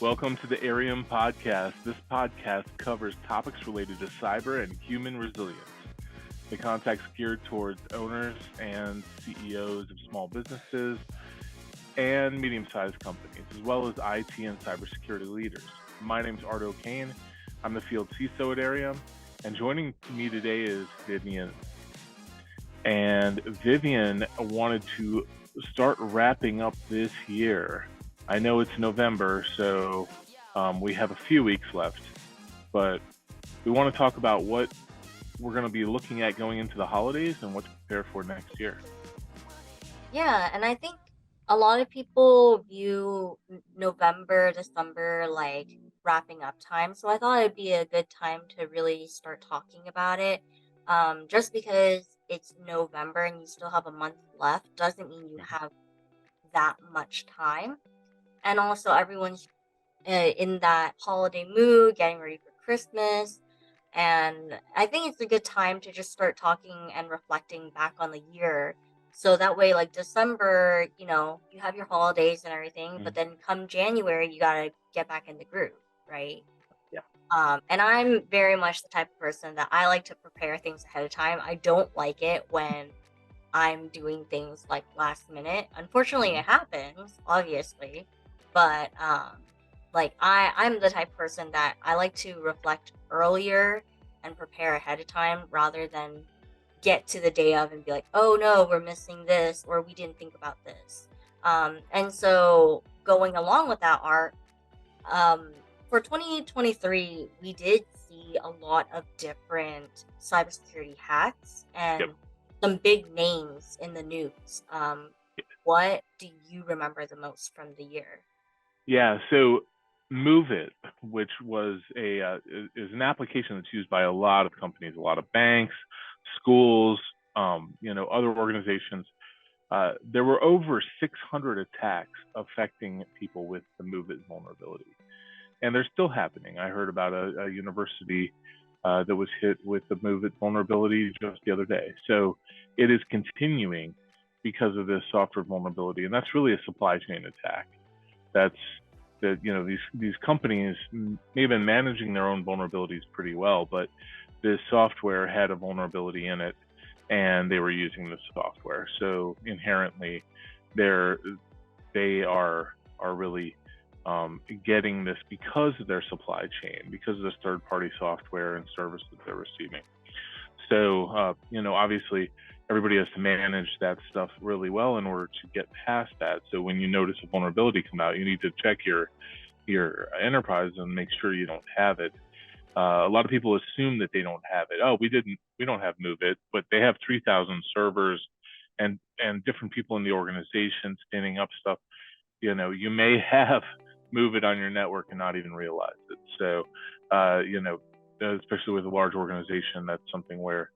Welcome to the Airiam Podcast. This podcast covers topics related to cyber and human resilience. The content's geared towards owners and CEOs of small businesses and medium-sized companies, as well as IT and cybersecurity leaders. My name is Art Ocain. I'm the field CISO at Airiam, and joining me today is Vivian. And Vivian wanted to start wrapping up this year. I know it's November, so we have a few weeks left, but we want to talk about what we're going to be looking at going into the holidays and what to prepare for next year. Yeah, and I think a lot of people view November, December like wrapping up time. So I thought it'd be a good time to really start talking about it. Just because it's November and you still have a month left doesn't mean you have that much time. And also everyone's in that holiday mood, getting ready for Christmas. And I think it's a good time to just start talking and reflecting back on the year. So that way, like December, you have your holidays and everything, but then come January, you got to get back in the groove, right? Yeah. And I'm very much the type of person that I like to prepare things ahead of time. I don't like it when I'm doing things like last minute. Unfortunately, it happens, obviously. But I'm the type of person that I like to reflect earlier and prepare ahead of time rather than get to the day of and be like, oh no, we're missing this or we didn't think about this. And so going along with that, Art, for 2023, we did see a lot of different cybersecurity hacks and some big names in the news. What do you remember the most from the year? Yeah, so Move It, which was is an application that's used by a lot of companies, a lot of banks, schools, other organizations. There were over 600 attacks affecting people with the Move It vulnerability, and they're still happening. I heard about a university that was hit with the Move It vulnerability just the other day. So it is continuing because of this software vulnerability, and that's really a supply chain attack. These companies may have been managing their own vulnerabilities pretty well, but this software had a vulnerability in it, and they were using the software. So inherently, they are really getting this because of their supply chain, because of this third-party software and service that they're receiving. So obviously, everybody has to manage that stuff really well in order to get past that. So when you notice a vulnerability come out, you need to check your enterprise and make sure you don't have it. A lot of people assume that they don't have it. Oh, we don't have Move It, but they have 3,000 servers and different people in the organization spinning up stuff. You may have Move It on your network and not even realize it. So, especially with a large organization, that's something where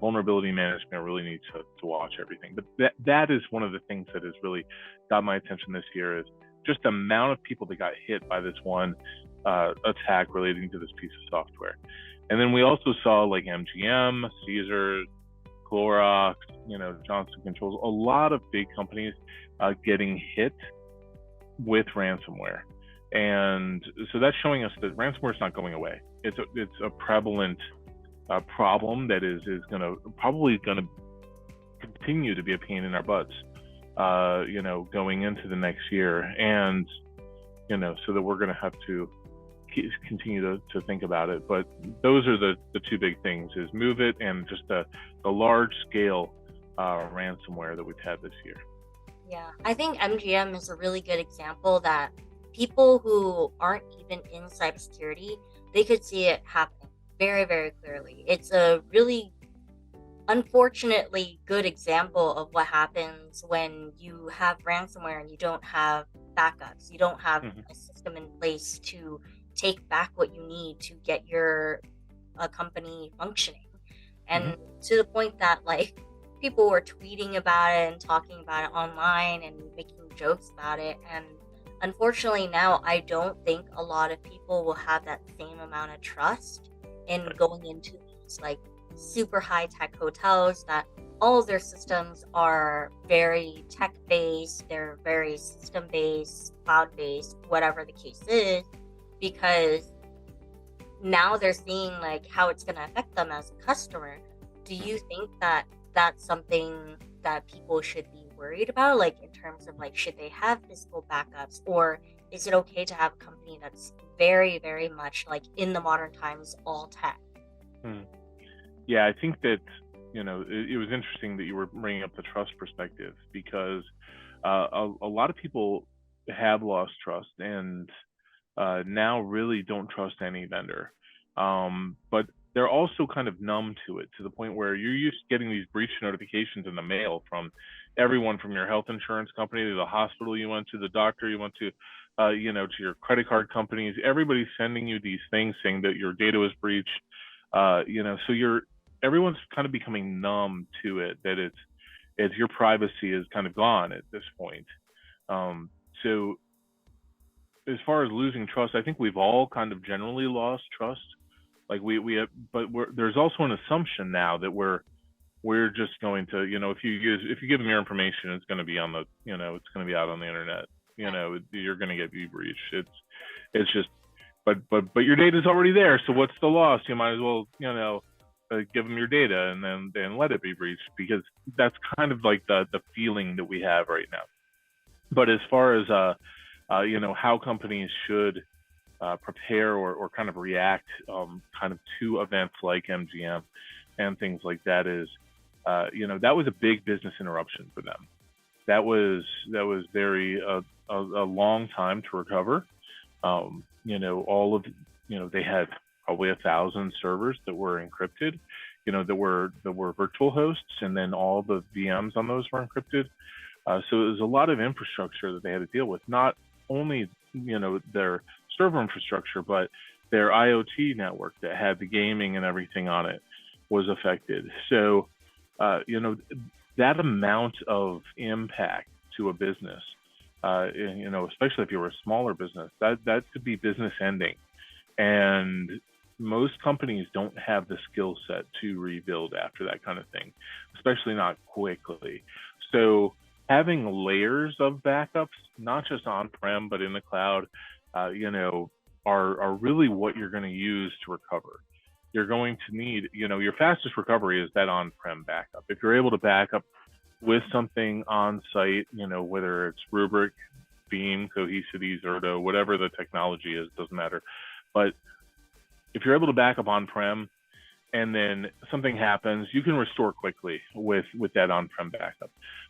vulnerability management really needs to watch everything. But that is one of the things that has really got my attention this year, is just the amount of people that got hit by this one attack relating to this piece of software. And then we also saw like MGM, Caesar, Clorox, Johnson Controls, a lot of big companies getting hit with ransomware. And so that's showing us that ransomware is not going away. It's a prevalent problem that is probably gonna continue to be a pain in our butts, going into the next year, and so that we're gonna have to continue to think about it. But those are the two big things: is Move It and just the large scale ransomware that we've had this year. Yeah, I think MGM is a really good example that people who aren't even in cybersecurity, they could see it happening very, very clearly. It's a really, unfortunately, good example of what happens when you have ransomware and you don't have backups. You don't have a system in place to take back what you need to get your company functioning. And to the point that people were tweeting about it and talking about it online and making jokes about it. And unfortunately now, I don't think a lot of people will have that same amount of trust in going into these super high tech hotels that all of their systems are very tech-based, they're very system-based, cloud-based, whatever the case is, because now they're seeing like how it's going to affect them as a customer. Do you think that that's something that people should be worried about, like in terms of like should they have physical backups, or is it okay to have a company that's very, very much like in the modern times, all tech? Yeah, I think that, it was interesting that you were bringing up the trust perspective, because a lot of people have lost trust and now really don't trust any vendor. But they're also kind of numb to it, to the point where you're used to getting these breach notifications in the mail from everyone, from your health insurance company to the hospital you went to, the doctor you went to, to your credit card companies. Everybody's sending you these things saying that your data was breached. So everyone's kind of becoming numb to it, that it's your privacy is kind of gone at this point. So as far as losing trust, I think we've all kind of generally lost trust. Like there's also an assumption now that we're just going to, if you give them your information, it's going to be on the, it's going to be out on the internet. You're going to get breached. It's just, but your data is already there. So what's the loss? You might as well, give them your data and then let it be breached, because that's kind of like the feeling that we have right now. But as far as how companies should prepare or kind of react kind of to events like MGM and things like that, is that was a big business interruption for them. That was very a long time to recover. All of they had probably 1,000 servers that were encrypted, that were virtual hosts, and then all the VMs on those were encrypted. So it was a lot of infrastructure that they had to deal with, not only their server infrastructure, but their IoT network that had the gaming and everything on it was affected. So that amount of impact to a business, especially if you were a smaller business, that could be business ending. And most companies don't have the skill set to rebuild after that kind of thing, especially not quickly. So having layers of backups, not just on-prem, but in the cloud, are really what you're going to use to recover. You're going to need, your fastest recovery is that on-prem backup. If you're able to back up with something on site, whether it's Rubrik, Veeam, Cohesity, Zerto, whatever the technology is, doesn't matter. But if you're able to back up on-prem and then something happens, you can restore quickly with that on-prem backup.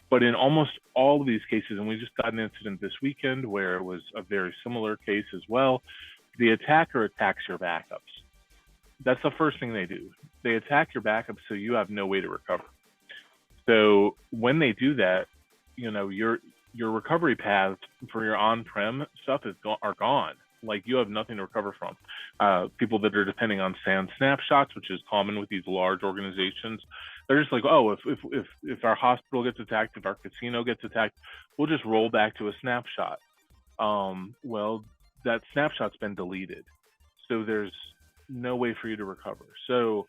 But in almost all of these cases, and we just got an incident this weekend where it was a very similar case as well, the attacker attacks your backups. That's the first thing they do. They attack your backups so you have no way to recover. So when they do that, your recovery paths for your on-prem stuff are gone. Like, you have nothing to recover from. People that are depending on SAN snapshots, which is common with these large organizations, they're just like, oh, if our hospital gets attacked, if our casino gets attacked, we'll just roll back to a snapshot. Well, that snapshot's been deleted, so there's no way for you to recover. So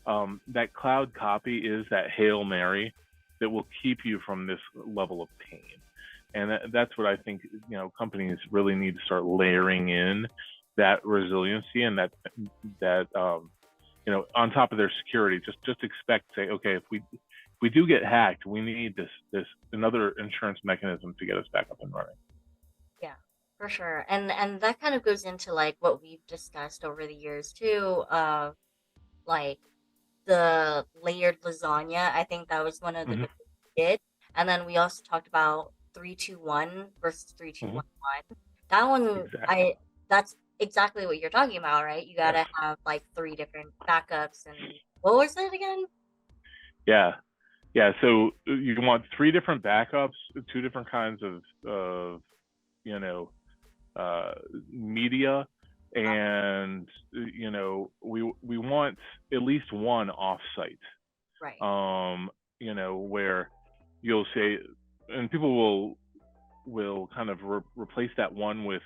that cloud copy is that Hail Mary that will keep you from this level of pain. And that's what I think, companies really need to start layering in, that resiliency, and that on top of their security, just expect, say, okay, if we do get hacked, we need this another insurance mechanism to get us back up and running. Yeah, for sure. And that kind of goes into like what we've discussed over the years too, like the layered lasagna. I think that was one of the Mm-hmm. we did. And then we also talked about 3-2-1 versus 3-2-1-1. Mm-hmm. That one, Exactly. that's exactly what you're talking about, right? You gotta have like 3 different backups, and what was it again? Yeah. So you want 3 different backups, 2 different kinds of media, and we want at least one offsite. Right. Where you'll say, and people will kind of replace that one with,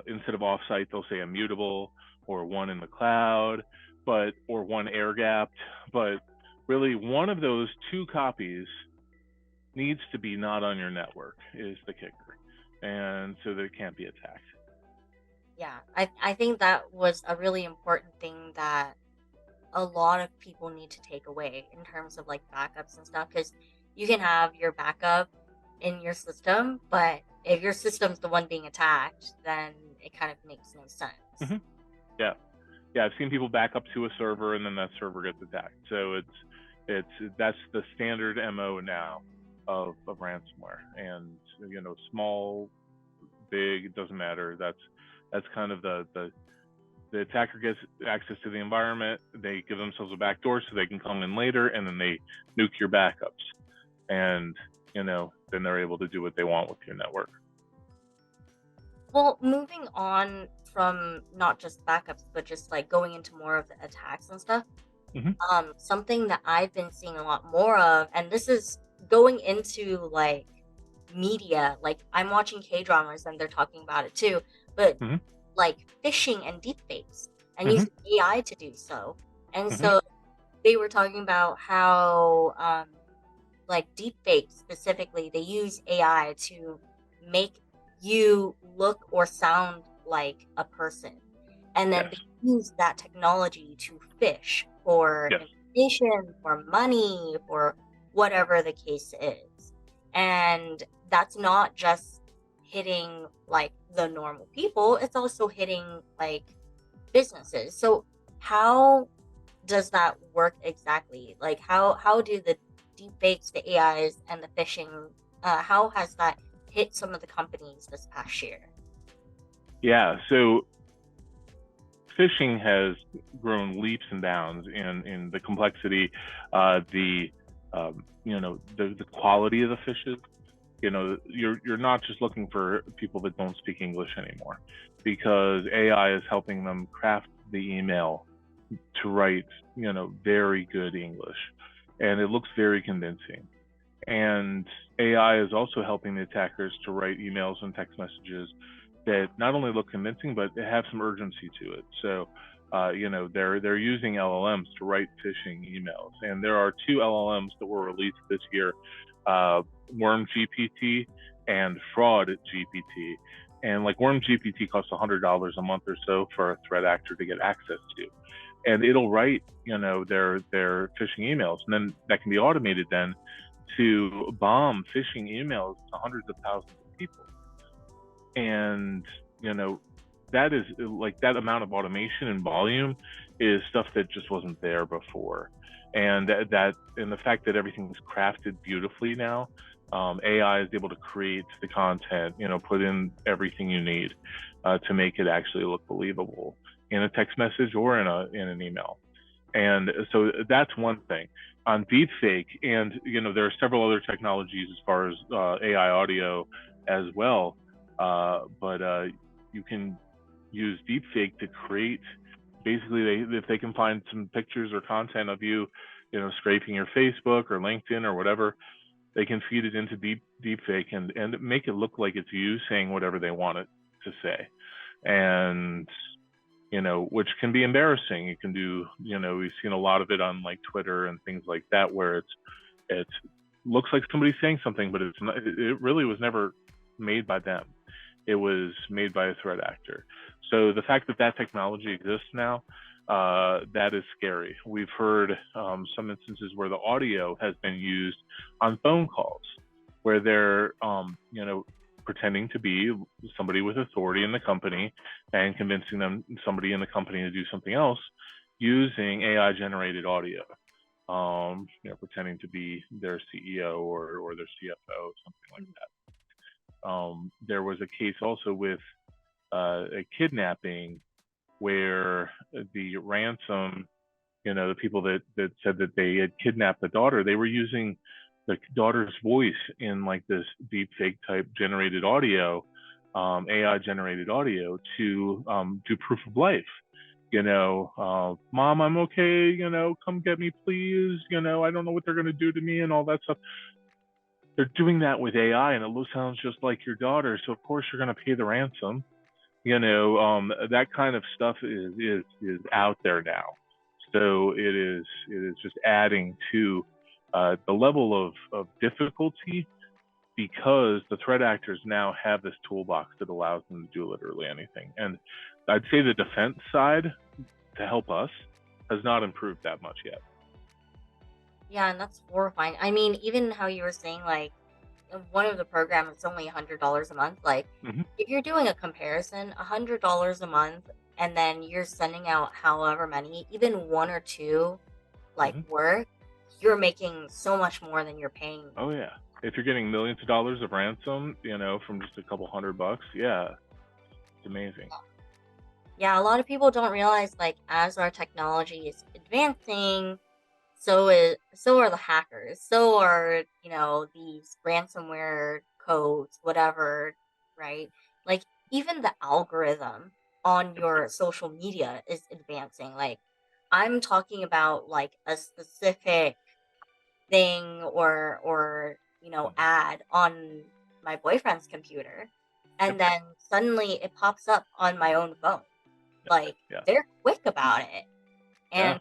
instead of offsite, they'll say immutable, or one in the cloud, or one air gapped. But really one of those two copies needs to be not on your network is the kicker, and so that it can't be attacked. Yeah, I think that was a really important thing that a lot of people need to take away in terms of like backups and stuff, because you can have your backup in your system, but if your system's the one being attacked, then it kind of makes no sense. Yeah, I've seen people back up to a server and then that server gets attacked. So that's the standard MO now of ransomware. And small, big, it doesn't matter. That's kind of the attacker gets access to the environment. They give themselves a backdoor so they can come in later, and then they nuke your backups, and then they're able to do what they want with your network. Well, moving on from not just backups, but just like going into more of the attacks and stuff. Something that I've been seeing a lot more of, and this is going into like media, like I'm watching K-dramas and they're talking about it too, but like phishing and deepfakes and using AI to do so. And so they were talking about how like deepfakes specifically, they use AI to make you look or sound like a person. And then they use that technology to phish for information, for money, for whatever the case is. And that's not just hitting like the normal people, it's also hitting like businesses. So how does that work exactly? Like how do the deepfakes, the AIs, and the phishing, how has that hit some of the companies this past year? Yeah, so phishing has grown leaps and bounds in the complexity, the quality of the phishes. You're not just looking for people that don't speak English anymore, because AI is helping them craft the email to write very good English, and it looks very convincing. And AI is also helping the attackers to write emails and text messages that not only look convincing, but they have some urgency to it. So, they're using LLMs to write phishing emails, and there are two LLMs that were released this year, Worm GPT and Fraud GPT. And like Worm GPT costs $100 a month or so for a threat actor to get access to, and it'll write their phishing emails, and then that can be automated then to bomb phishing emails to hundreds of thousands of people. And that is like, that amount of automation and volume is stuff that just wasn't there before. And and the fact that everything's crafted beautifully now, AI is able to create the content, put in everything you need to make it actually look believable in a text message or in an email. And so that's one thing. On deepfake, and there are several other technologies as far as AI audio as well, but you can use deepfake to create, basically, if they can find some pictures or content of you, scraping your Facebook or LinkedIn or whatever, they can feed it into deepfake and make it look like it's you saying whatever they want it to say. And which can be embarrassing. You can do, we've seen a lot of it on like Twitter and things like that, where it looks like somebody's saying something, but it's not, it really was never made by them. It was made by a threat actor. So the fact that technology exists now, that is scary. We've heard some instances where the audio has been used on phone calls, where they're, pretending to be somebody with authority in the company and convincing somebody in the company to do something else using AI generated audio, pretending to be their CEO or their CFO, something like that. There was a case also with a kidnapping where the ransom, the people that said that they had kidnapped the daughter, they were using the daughter's voice in like this deep fake type generated audio, AI generated audio, to do proof of life. Mom, I'm okay, come get me, please. I don't know what they're going to do to me and all that stuff. They're doing that with AI, and it sounds just like your daughter. So of course you're going to pay the ransom. That kind of stuff is out there now. So it is just adding to the level of difficulty, because the threat actors now have this toolbox that allows them to do literally anything. And I'd say the defense side, to help us, has not improved that much yet. Yeah, and that's horrifying. I mean, even how you were saying, like, one of the programs is only $100 a month. Like, Mm-hmm. if you're doing a comparison, $100 a month, and then you're sending out however many, even one or two, like, Mm-hmm. work, you're making so much more than you're paying. Oh yeah, if you're getting millions of dollars of ransom, from just a couple $100, yeah, it's amazing. Yeah, a lot of people don't realize, like, as our technology is advancing, so are the hackers. So are, these ransomware codes, whatever, right? Like, even the algorithm on your social media is advancing. Like, I'm talking about like a specific thing or ad on my boyfriend's computer, Yep. and then suddenly it pops up on my own phone. Like, Yeah. they're quick about it. Yeah.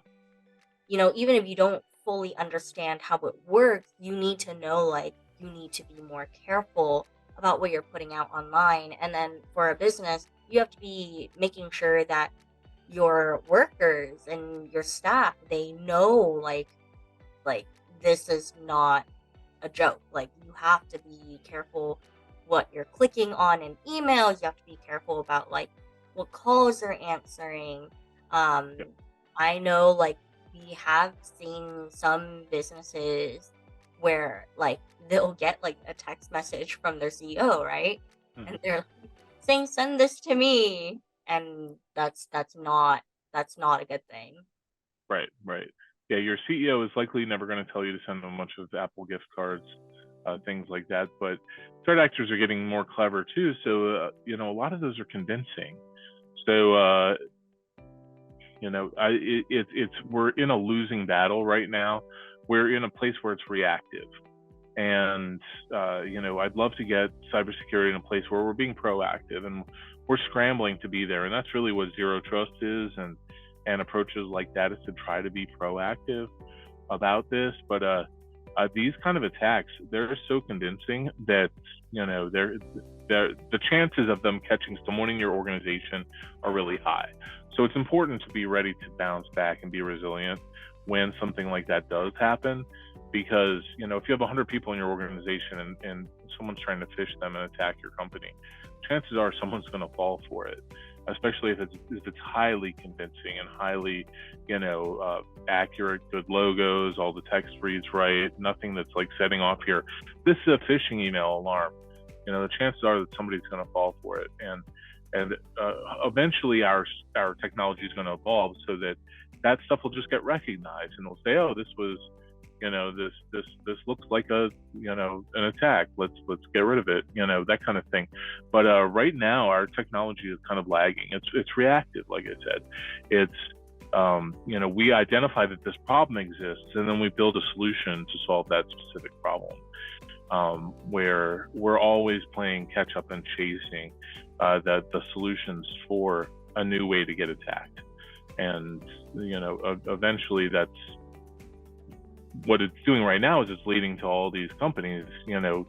And even if you don't fully understand how it works, you need to know, like, you need to be more careful about what you're putting out online. And then for a business, you have to be making sure that your workers and your staff, they know, like this is not a joke. Like, you have to be careful what you're clicking on in emails. You have to be careful about, like, what calls you're answering. Yep. I know, like, we have seen some businesses where, like, they'll get like a text message from their CEO, right? Mm-hmm. And they're saying, "Send this to me," and that's not a good thing. Right. Yeah, your CEO is likely never going to tell you to send them a bunch of Apple gift cards, things like that. But threat actors are getting more clever too. So a lot of those are convincing. So we're in a losing battle right now. We're in a place where it's reactive, and I'd love to get cybersecurity in a place where we're being proactive, and we're scrambling to be there. And that's really what zero trust is, and approaches like that is to try to be proactive about this. But these kind of attacks, they're so convincing that the chances of them catching someone in your organization are really high. So it's important to be ready to bounce back and be resilient when something like that does happen, because if you have 100 people in your organization and someone's trying to phish them and attack your company, chances are someone's going to fall for it, especially if it's highly convincing and highly accurate, good logos, all the text reads right, nothing that's like setting off here, this is a phishing email alarm. The chances are that somebody's going to fall for it, and eventually our technology is going to evolve so that stuff will just get recognized, and we'll say, oh, this was this looks like an attack, let's get rid of it, that kind of thing. But right now our technology is kind of lagging. It's reactive, like I said. It's we identify that this problem exists, and then we build a solution to solve that specific problem, where we're always playing catch up and chasing the solutions for a new way to get attacked. And eventually that's what it's doing right now, is it's leading to all these companies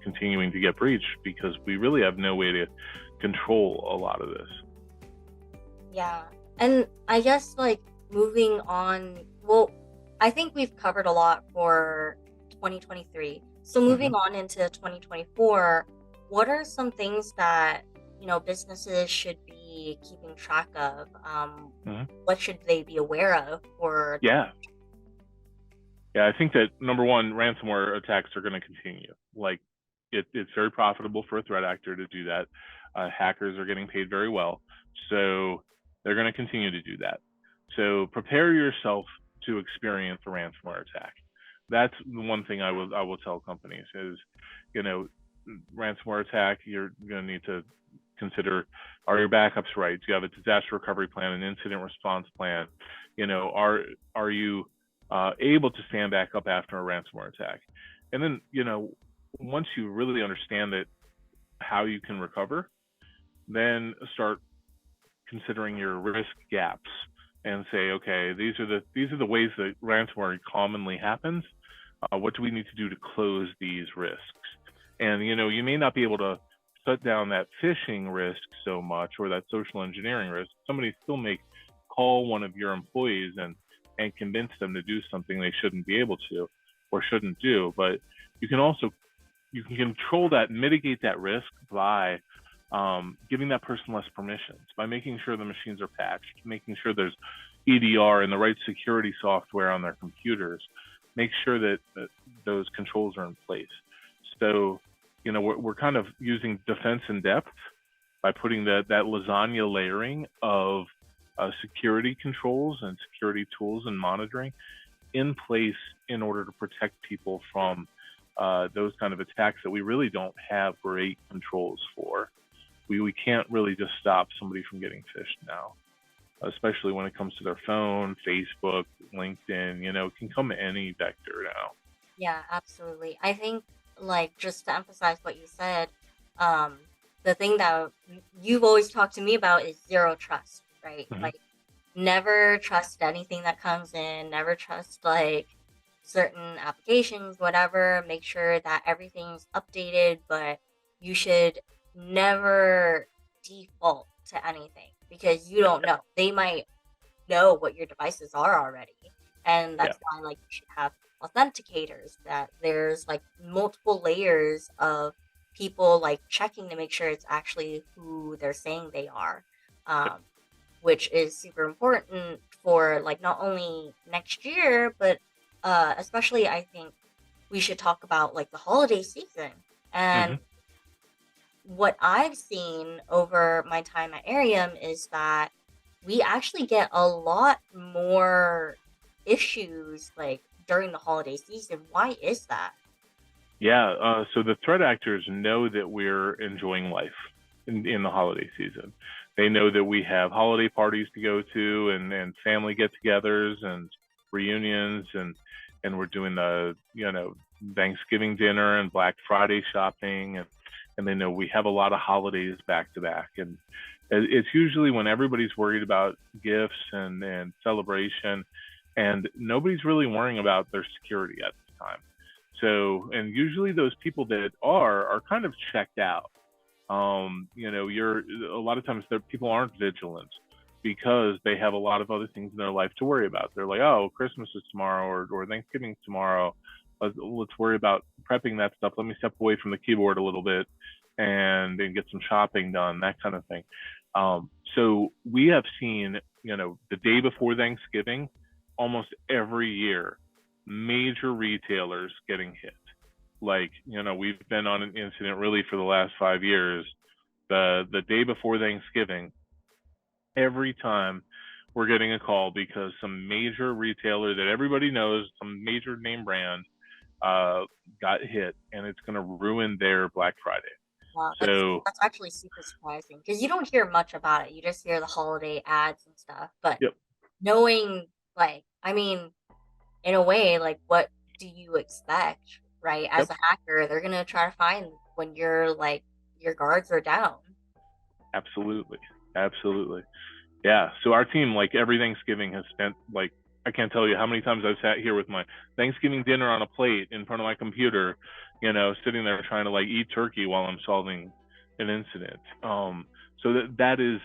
continuing to get breached, because we really have no way to control a lot of this. Yeah. And I guess, like, moving on, well, I think we've covered a lot for 2023. So moving on into 2024, what are some things that businesses should be keeping track of? What should they be aware of? Or Yeah, I think that number one, ransomware attacks are going to continue. Like, it's very profitable for a threat actor to do that. Hackers are getting paid very well, so they're going to continue to do that. So prepare yourself to experience a ransomware attack. That's the one thing I will tell companies is, ransomware attack, you're going to need to consider, are your backups right? Do you have a disaster recovery plan, an incident response plan? Are you able to stand back up after a ransomware attack? And then, once you really understand that, how you can recover, then start considering your risk gaps and say, okay, these are the ways that ransomware commonly happens. What do we need to do to close these risks? And you may not be able to shut down that phishing risk so much, or that social engineering risk. Somebody still may call one of your employees and convince them to do something they shouldn't be able to or shouldn't do. But you can control that, mitigate that risk by giving that person less permissions, by making sure the machines are patched, making sure there's EDR and the right security software on their computers, make sure that those controls are in place. So, we're kind of using defense in depth by putting that lasagna layering of security controls and security tools and monitoring in place in order to protect people from those kind of attacks that we really don't have great controls for. We can't really just stop somebody from getting phished now, especially when it comes to their phone, Facebook, LinkedIn. It can come any vector now. Yeah, absolutely. I think, just to emphasize what you said, the thing that you've always talked to me about is zero trust, right? Mhm. Like, never trust anything that comes in, never trust certain applications, whatever. Make sure that everything's updated, but you should never default to anything, because you don't know. They might know what your devices are already. And that's why you should have authenticators, that there's multiple layers of people checking to make sure it's actually who they're saying they are. Which is super important for not only next year, but especially I think we should talk about the holiday season. And what I've seen over my time at Airiam is that we actually get a lot more issues during the holiday season. Why is that? Yeah, so the threat actors know that we're enjoying life in the holiday season. They know that we have holiday parties to go to and family get-togethers and reunions, and we're doing the Thanksgiving dinner and Black Friday shopping, and they know we have a lot of holidays back to back. And it's usually when everybody's worried about gifts and celebration, and nobody's really worrying about their security at the time. So, and usually those people that are kind of checked out. You're a lot of times people aren't vigilant because they have a lot of other things in their life to worry about. They're like, oh, Christmas is tomorrow or Thanksgiving's tomorrow. Let's worry about prepping that stuff. Let me step away from the keyboard a little bit and then get some shopping done, that kind of thing. So we have seen, the day before Thanksgiving, almost every year, major retailers getting hit. We've been on an incident really for the last 5 years. The day before Thanksgiving, every time we're getting a call because some major retailer that everybody knows, some major name brand, got hit, and it's going to ruin their Black Friday. Wow, So that's actually super surprising, because you don't hear much about it. You just hear the holiday ads and stuff. But knowing, in a way, what do you expect, right? As a hacker, they're gonna try to find when your guards are down. Absolutely. Yeah. So our team, every Thanksgiving, has spent I can't tell you how many times I've sat here with my Thanksgiving dinner on a plate in front of my computer, sitting there trying to eat turkey while I'm solving an incident. So that is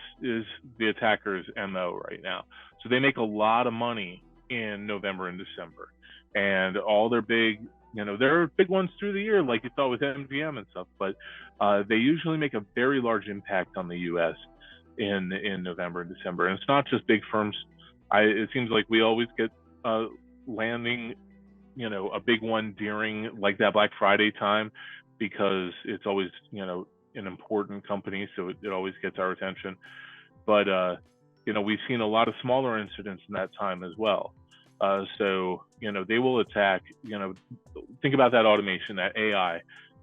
the attackers' MO right now. So they make a lot of money in November and December, and all their big, there are big ones through the year, like you saw with MGM and stuff, but they usually make a very large impact on the U.S. in November and December. And it's not just big firms. It seems like we always get landing, a big one during that Black Friday time, because it's always, an important company, so it always gets our attention. But we've seen a lot of smaller incidents in that time as well. So they will attack. Think about that automation, that AI,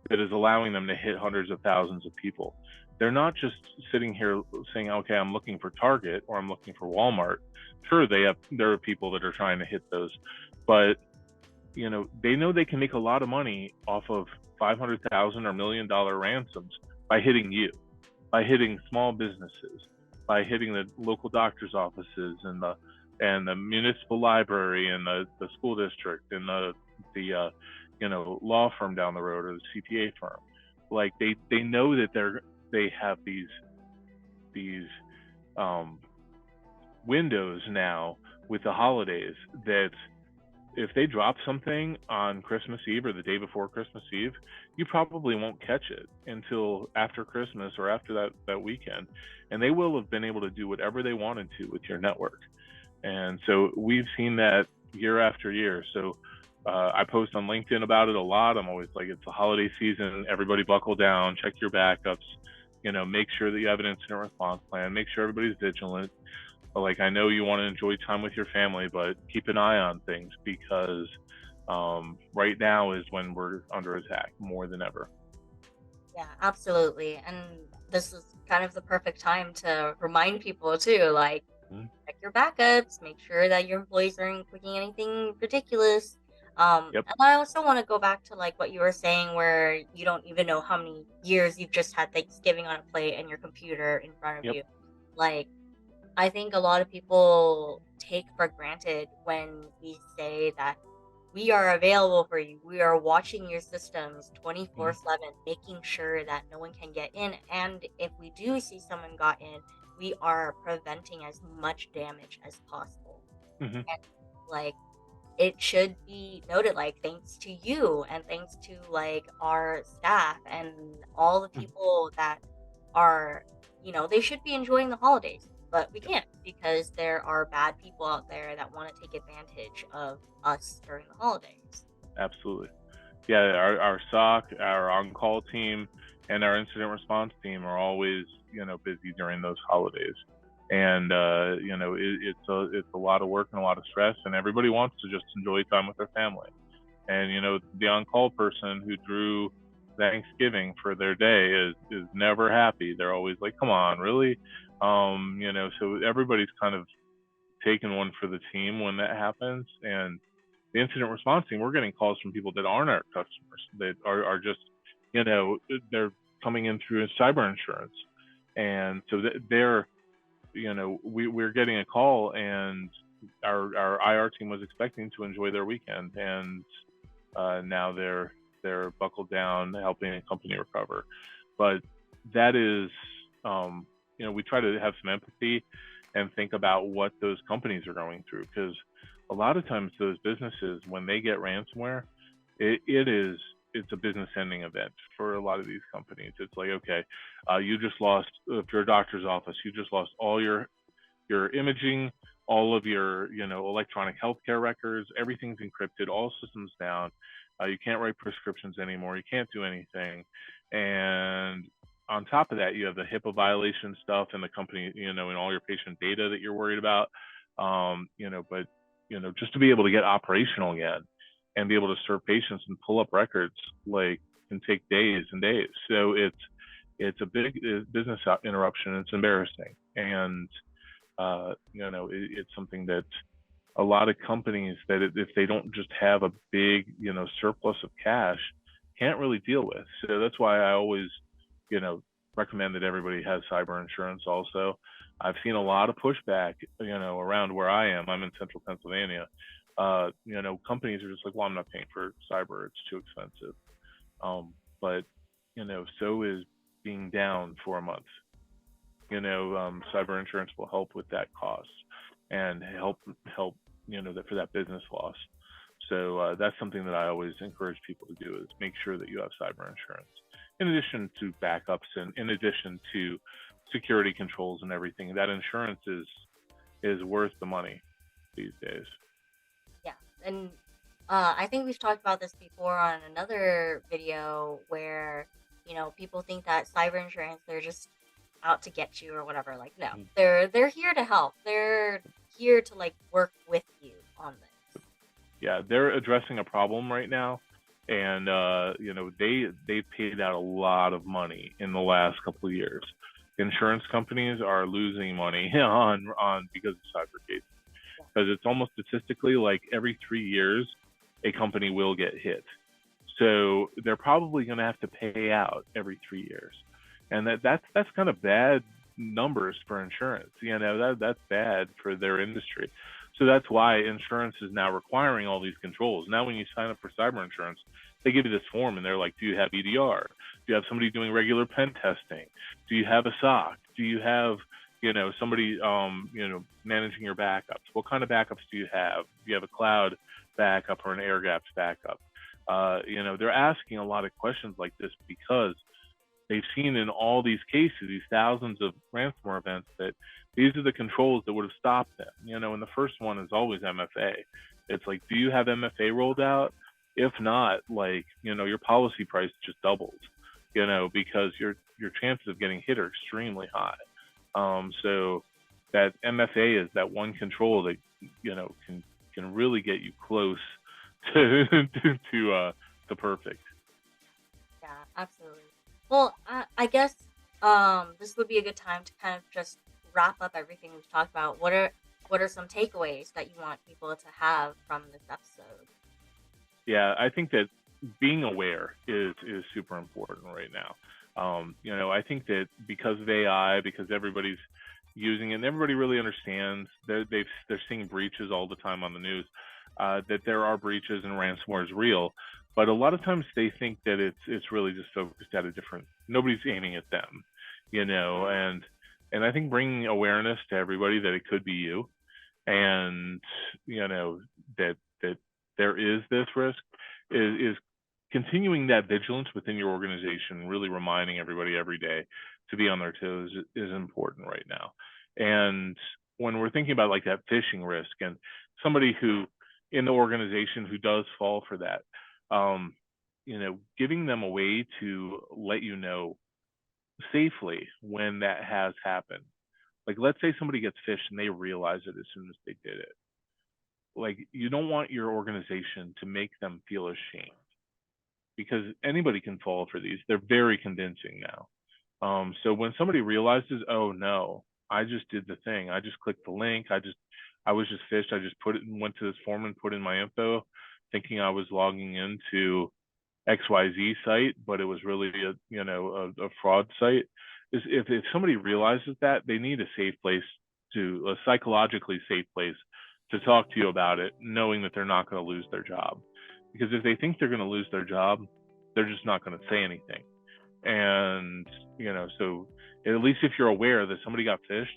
that is allowing them to hit hundreds of thousands of people. They're not just sitting here saying, okay, I'm looking for Target or I'm looking for Walmart. Sure, there are people that are trying to hit those, but they know they can make a lot of money off of $500,000 or $1 million ransoms by hitting you, by hitting small businesses, by hitting the local doctor's offices and and the municipal library and the school district and the law firm down the road or the CPA firm. Like they know that they have these windows now with the holidays that if they drop something on Christmas Eve or the day before Christmas Eve, you probably won't catch it until after Christmas or after that weekend. And they will have been able to do whatever they wanted to with your network. And so we've seen that year after year. So I post on LinkedIn about it a lot. I'm always like, it's the holiday season. Everybody buckle down, check your backups, make sure that you have an incident response plan, make sure everybody's vigilant. Like, I know you want to enjoy time with your family, but keep an eye on things because right now is when we're under attack more than ever. Yeah, absolutely. And this is kind of the perfect time to remind people too, like, check your backups, make sure that your employees aren't clicking anything ridiculous. Yep. And I also want to go back to like what you were saying, where you don't even know how many years you've just had Thanksgiving on a plate and your computer in front of Yep. you. Like, I think a lot of people take for granted when we say that we are available for you. We are watching your systems 24/7, making sure that no one can get in. And if we do see someone got in, we are preventing as much damage as possible. Mm-hmm. And like, it should be noted, like, thanks to you and thanks to like our staff and all the people that are, they should be enjoying the holidays, but we can't because there are bad people out there that want to take advantage of us during the holidays. Absolutely. Yeah, our SOC, our on-call team, and our incident response team are always, busy during those holidays. And, it's a lot of work and a lot of stress, and everybody wants to just enjoy time with their family. And, the on-call person who drew Thanksgiving for their day is never happy. They're always like, come on, really? So everybody's kind of taking one for the team when that happens. And the incident response team, we're getting calls from people that aren't our customers, that are just, they're coming in through cyber insurance. And so they're, we're getting a call, and our IR team was expecting to enjoy their weekend, and now they're buckled down helping a company recover. But that is, we try to have some empathy and think about what those companies are going through, because a lot of times those businesses, when they get ransomware, it's a business ending event for a lot of these companies. It's like, okay, you just lost, if you're a doctor's office, you just lost all your imaging, all of your electronic healthcare records, everything's encrypted, all systems down. You can't write prescriptions anymore. You can't do anything. And on top of that, you have the HIPAA violation stuff and the company, and all your patient data that you're worried about. But just to be able to get operational again and be able to serve patients and pull up records, like, can take days and days. So it's a big business interruption. It's embarrassing. And, it's something that a lot of companies, that if they don't just have a big, surplus of cash, can't really deal with. So that's why I always, recommend that everybody has cyber insurance also. I've seen a lot of pushback, around where I am. I'm in central Pennsylvania. Companies are just like, well, I'm not paying for cyber. It's too expensive. But, so is being down for a month. Cyber insurance will help with that cost and help, for that business loss. So that's something that I always encourage people to do, is make sure that you have cyber insurance, in addition to backups and in addition to security controls and everything. That insurance is worth the money these days. Yeah. And I think we've talked about this before on another video where, people think that cyber insurance, they're just out to get you or whatever. Like, no, they're here to help. They're here to like work with you on this. Yeah, they're addressing a problem right now, and they paid out a lot of money in the last couple of years. Insurance companies are losing money on because of cyber cases, because it's almost statistically like every 3 years a company will get hit. So they're probably going to have to pay out every 3 years, and that's kind of bad numbers for insurance. That's bad for their industry. So that's why insurance is now requiring all these controls. Now, when you sign up for cyber insurance, they give you this form and they're like, do you have EDR? Do you have somebody doing regular pen testing? Do you have a SOC? Do you have, somebody, managing your backups? What kind of backups do you have? Do you have a cloud backup or an air gaps backup? They're asking a lot of questions like this because they've seen in all these cases, these thousands of ransomware events, that these are the controls that would have stopped them. And the first one is always MFA. It's like, do you have MFA rolled out? If not, your policy price just doubles, because your chances of getting hit are extremely high. So that MFA is that one control that, can really get you close to perfect. Yeah, absolutely. Well, I guess this would be a good time to kind of just wrap up everything we've talked about. What are some takeaways that you want people to have from this episode? Yeah, I think that being aware is super important right now. I think that because of AI, because everybody's using it, and everybody really understands that they're seeing breaches all the time on the news, that there are breaches and ransomware is real. But a lot of times they think that it's really just focused at a different. Nobody's aiming at them, and I think bringing awareness to everybody that it could be you, and that there is this risk is continuing that vigilance within your organization, really reminding everybody every day to be on their toes is important right now. And when we're thinking about like that phishing risk and somebody who in the organization who does fall for that, giving them a way to let you know safely when that has happened. Like, let's say somebody gets phished and they realize it as soon as they did it. Like, you don't want your organization to make them feel ashamed, because anybody can fall for these. They're very convincing now. So when somebody realizes, oh no, I just did the thing. I just clicked the link. I was just phished. I just went to this form and put in my info, thinking I was logging into XYZ site, but it was really a fraud site. If somebody realizes that, they need a safe place, a psychologically safe place to talk to you about it, knowing that they're not going to lose their job. Because if they think they're going to lose their job, they're just not going to say anything. And so at least if you're aware that somebody got phished,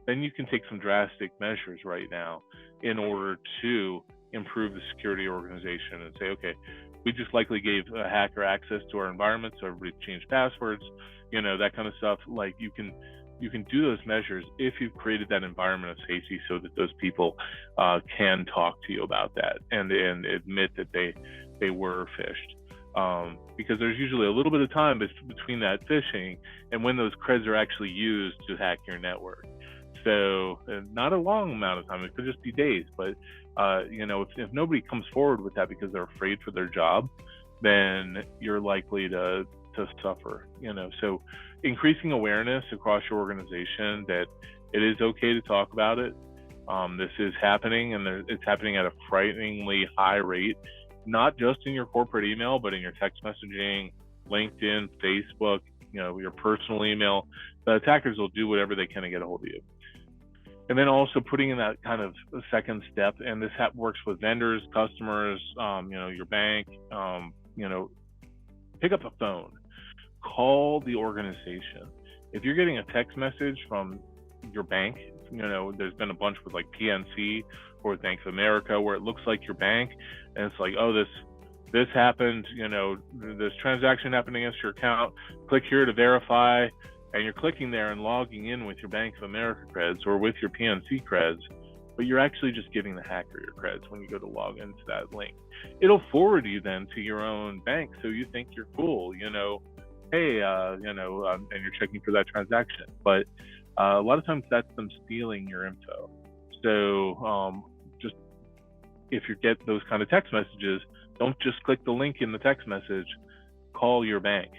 then you can take some drastic measures right now in order to improve the security organization and say, okay, we just likely gave a hacker access to our environment, so everybody changed passwords, that kind of stuff. Like, you can do those measures if you've created that environment of safety so that those people can talk to you about that and admit that they were phished. Because there's usually a little bit of time between that phishing and when those creds are actually used to hack your network. So not a long amount of time. It could just be days. But if nobody comes forward with that because they're afraid for their job, then you're likely to suffer. So increasing awareness across your organization that it is okay to talk about it. This is happening, and it's happening at a frighteningly high rate, not just in your corporate email, but in your text messaging, LinkedIn, Facebook, your personal email. The attackers will do whatever they can to get a hold of you. And then also putting in that kind of second step, and this works with vendors, customers, your bank, pick up a phone, call the organization. If you're getting a text message from your bank, there's been a bunch with like PNC or Bank of America where it looks like your bank, and it's like, oh, this happened, this transaction happened against your account, click here to verify, and you're clicking there and logging in with your Bank of America creds or with your PNC creds, but you're actually just giving the hacker your creds when you go to log into that link. It'll forward you then to your own bank, so you think you're cool, hey, and you're checking for that transaction. But a lot of times that's them stealing your info. So just if you get those kind of text messages, don't just click the link in the text message. Call your bank.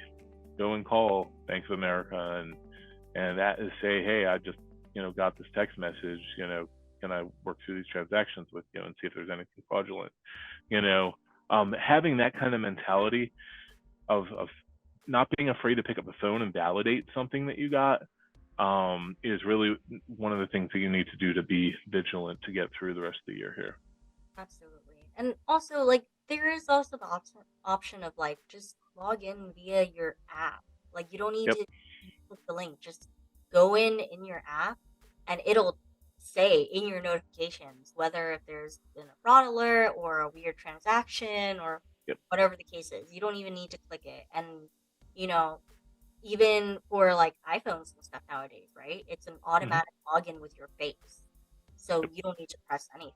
Go and call Bank of America and that is say, hey, I just got this text message. Can I work through these transactions with you and see if there's anything fraudulent? Having that kind of mentality of not being afraid to pick up the phone and validate something that you got, is really one of the things that you need to do to be vigilant to get through the rest of the year here. Absolutely. And also, like, there is also the option of, like, just log in via your app. Like, you don't need Yep. to click the link. Just go in your app, and it'll say in your notifications whether if there's been a fraud alert or a weird transaction or Yep. whatever the case is. You don't even need to click it. And, you know, even for, like, iPhones and stuff nowadays, right? It's an automatic login with your face. So you don't need to press anything.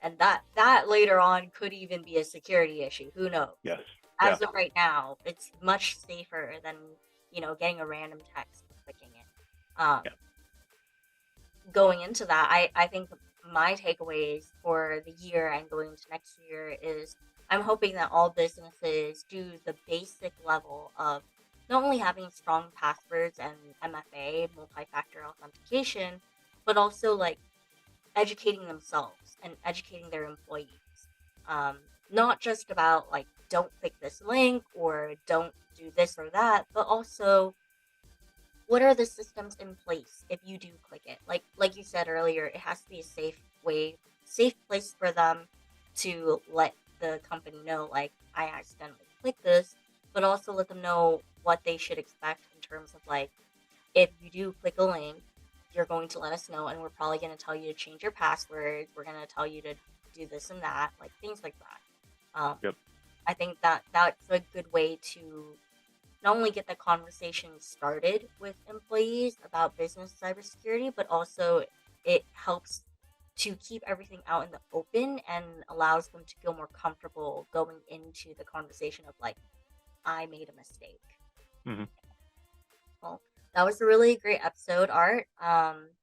And that later on could even be a security issue. Who knows? Yes. As of right now, it's much safer than, getting a random text and clicking it. Going into that, I think my takeaways for the year and going into next year is I'm hoping that all businesses do the basic level of not only having strong passwords and MFA, multi-factor authentication, but also like educating themselves and educating their employees. Not just about like, don't click this link or don't do this or that, but also what are the systems in place if you do click it? Like you said earlier, it has to be a safe place for them to let the company know, like, I accidentally clicked this, but also let them know what they should expect in terms of like, if you do click a link, you're going to let us know, and we're probably going to tell you to change your password. We're going to tell you to do this and that, like things like that. Yep. I think that's a good way to not only get the conversation started with employees about business cybersecurity, but also it helps to keep everything out in the open and allows them to feel more comfortable going into the conversation of like, I made a mistake. Well, that was a really great episode, Art.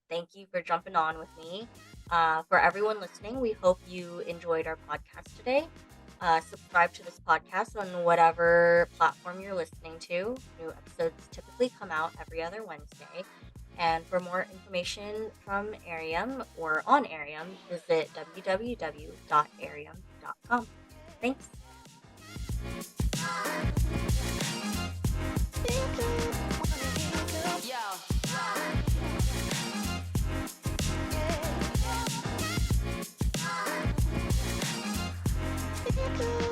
Thank you for jumping on with me. For everyone listening, we hope you enjoyed our podcast today. Subscribe to this podcast on whatever platform you're listening to. New episodes typically come out every other Wednesday. And for more information from Airiam or on Airiam, visit www.airiam.com. Thanks. Yo.